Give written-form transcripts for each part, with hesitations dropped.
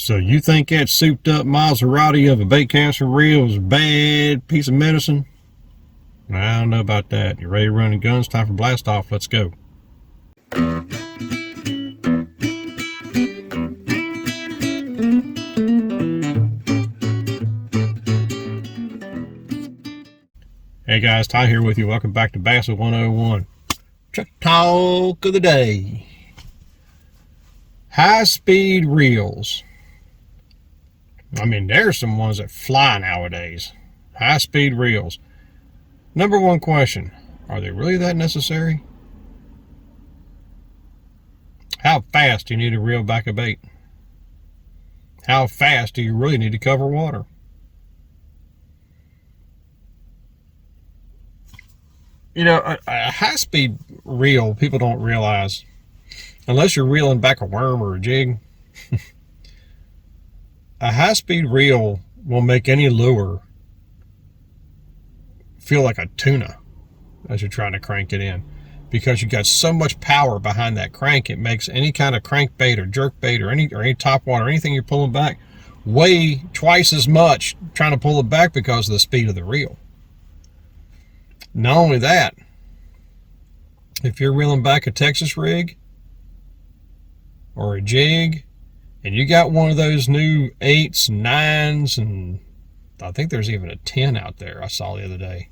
So you think that souped up Maserati of a bait caster reel is a bad piece of medicine? I don't know about that. You ready to run the guns? Time for blast off. Let's go. Hey guys, Ty here with you. Welcome back to Bassin 101. Truck talk of the day. High-speed reels. I mean, there's some ones that fly nowadays. High-speed reels. Number one question, are they really that necessary? How fast do you need to reel back a bait? How fast do you really need to cover water? You know, a high-speed reel, people don't realize, unless you're reeling back a worm or a jig, a high-speed reel will make any lure feel like a tuna as you're trying to crank it in, because you've got so much power behind that crank. It makes any kind of crankbait or jerkbait or any top water, anything you're pulling back, weigh twice as much trying to pull it back because of the speed of the reel. Not only that, if you're reeling back a Texas rig or a jig, and you got one of those new 8s, 9s, and I think there's even a 10 out there I saw the other day.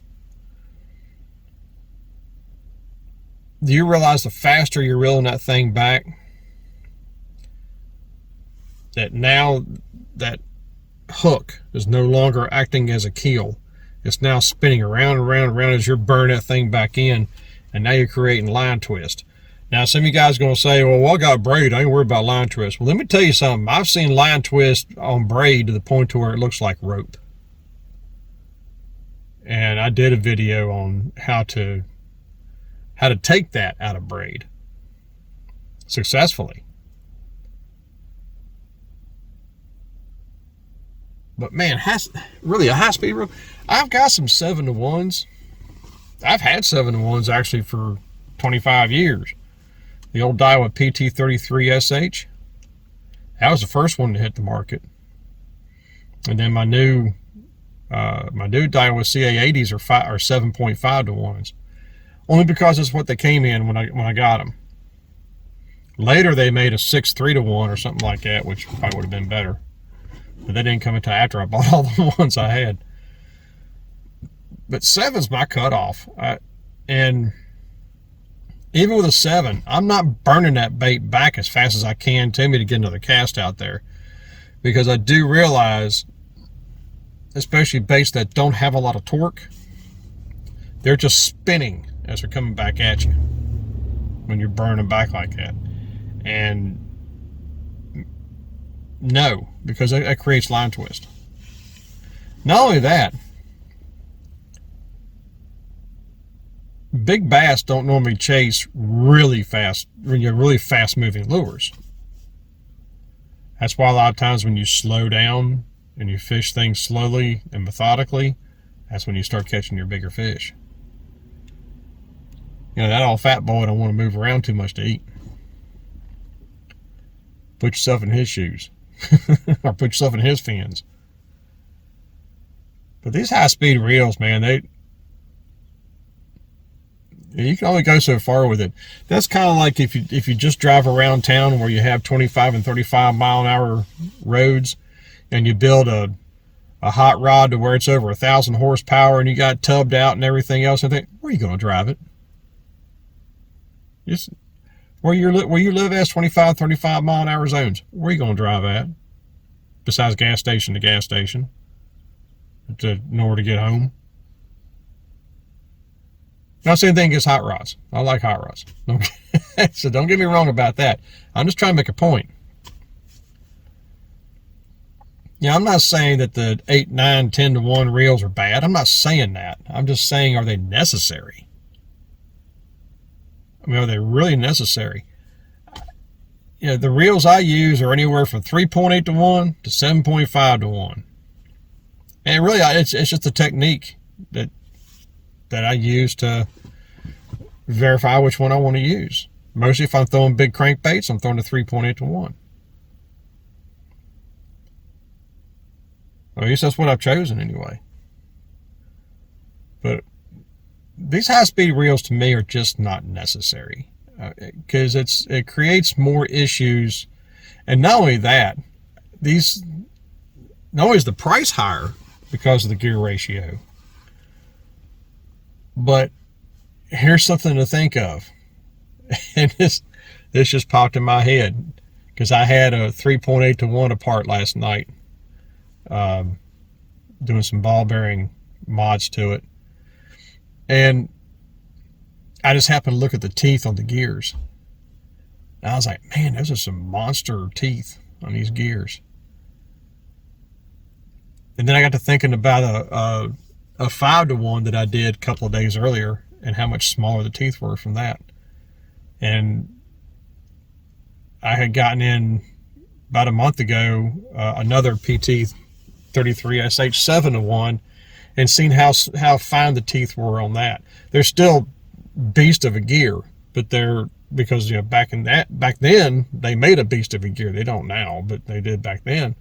Do you realize the faster you're reeling that thing back, that now that hook is no longer acting as a keel? It's now spinning around and around and around as you're burning that thing back in, and now you're creating line twist. Now, some of you guys are going to say, well, I got braid, I ain't worried about line twist. Well, let me tell you something. I've seen line twist on braid to the point to where it looks like rope. And I did a video on how to take that out of braid successfully. But man, really a high-speed reel. I've got some 7-to-1s. I've had 7-to-1s actually for 25 years. The old Daiwa PT33SH. That was the first one to hit the market. And then my new Daiwa CA80s are 7.5-to-1s. Only because it's what they came in when I got them. Later they made a 6.3-to-1 or something like that, which probably would have been better. But they didn't come until after I bought all the ones I had. But 7's my cutoff. And even with a 7, I'm not burning that bait back as fast as I can to me to get another cast out there. Because I do realize, especially baits that don't have a lot of torque, they're just spinning as they're coming back at you when you're burning back like that. And no, because that creates line twist. Not only that, big bass don't normally chase really fast moving lures. That's why a lot of times when you slow down and you fish things slowly and methodically, that's when you start catching your bigger fish. You know, that old fat boy don't want to move around too much to eat. Put yourself in his shoes. Or put yourself in his fins. But these high-speed reels, man, you can only go so far with it. That's kind of like if you just drive around town where you have 25 and 35 mile an hour roads, and you build a hot rod to where it's over 1,000 horsepower, and you got tubbed out and everything else. And think, where are you going to drive it? Just where you live as 25, 35 mile an hour zones. Where are you going to drive at? Besides gas station to gas station, in order to get home. Not saying anything against hot rods. I like hot rods. Okay. So don't get me wrong about that. I'm just trying to make a point. Yeah, I'm not saying that the 8, 9, 10-to-1 reels are bad. I'm not saying that. I'm just saying, are they necessary? I mean, are they really necessary? You know, the reels I use are anywhere from 3.8-to-1 to 7.5-to-1. And really, it's just a technique that I use to verify which one I want to use. Mostly if I'm throwing big crankbaits, I'm throwing a 3.8-to-1. Or at least that's what I've chosen anyway. But these high-speed reels to me are just not necessary, because it creates more issues. And not only that, not only is the price higher because of the gear ratio, but here's something to think of. And this just popped in my head because I had a 3.8 to 1 apart last night, doing some ball bearing mods to it. And I just happened to look at the teeth on the gears. And I was like, man, those are some monster teeth on these gears. And then I got to thinking about a 5 to 1 that I did a couple of days earlier and how much smaller the teeth were from that. And I had gotten in about a month ago another PT 33 SH 7 to 1 and seen how fine the teeth were on that. They're still beast of a gear, but they're, because back then they made a beast of a gear. They don't now, but they did back then.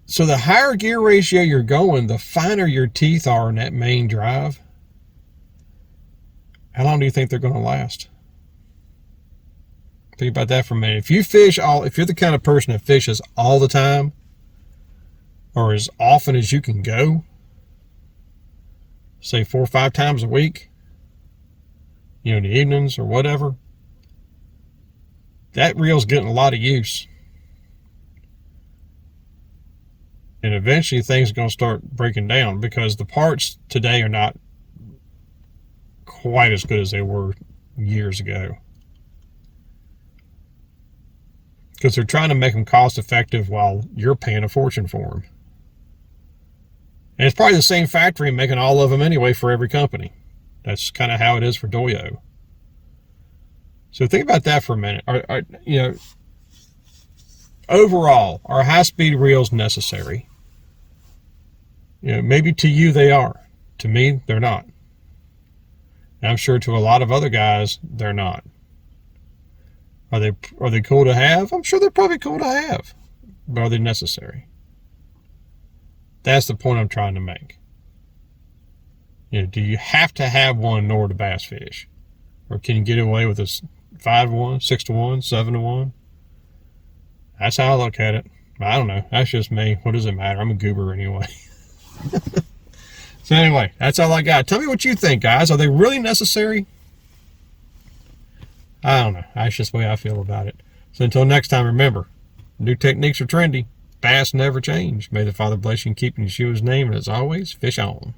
So the higher gear ratio you're going, the finer your teeth are in that main drive. How long do you think they're going to last? Think about that for a minute. If you're the kind of person that fishes all the time, or as often as you can go, say 4 or 5 times a week, in the evenings or whatever, that reel's getting a lot of use. And eventually things are going to start breaking down, because the parts today are not quite as good as they were years ago. Because they're trying to make them cost effective while you're paying a fortune for them. And it's probably the same factory making all of them anyway for every company. That's kind of how it is for Doyo. So think about that for a minute. Overall, are high-speed reels necessary? Maybe to you they are. To me, they're not. And I'm sure to a lot of other guys, they're not. Are they cool to have? I'm sure they're probably cool to have. But are they necessary? That's the point I'm trying to make. Do you have to have one in order to bass fish? Or can you get away with a 5 to 1, 6 to 1, 7 to 1? That's how I look at it. I don't know. That's just me. What does it matter? I'm a goober anyway. So anyway, that's all I got. Tell me what you think, guys. Are they really necessary? I don't know. That's just the way I feel about it. So until next time, remember, new techniques are trendy. Bass never change. May the Father bless you and keep you in Yeshua's name. And as always, fish on.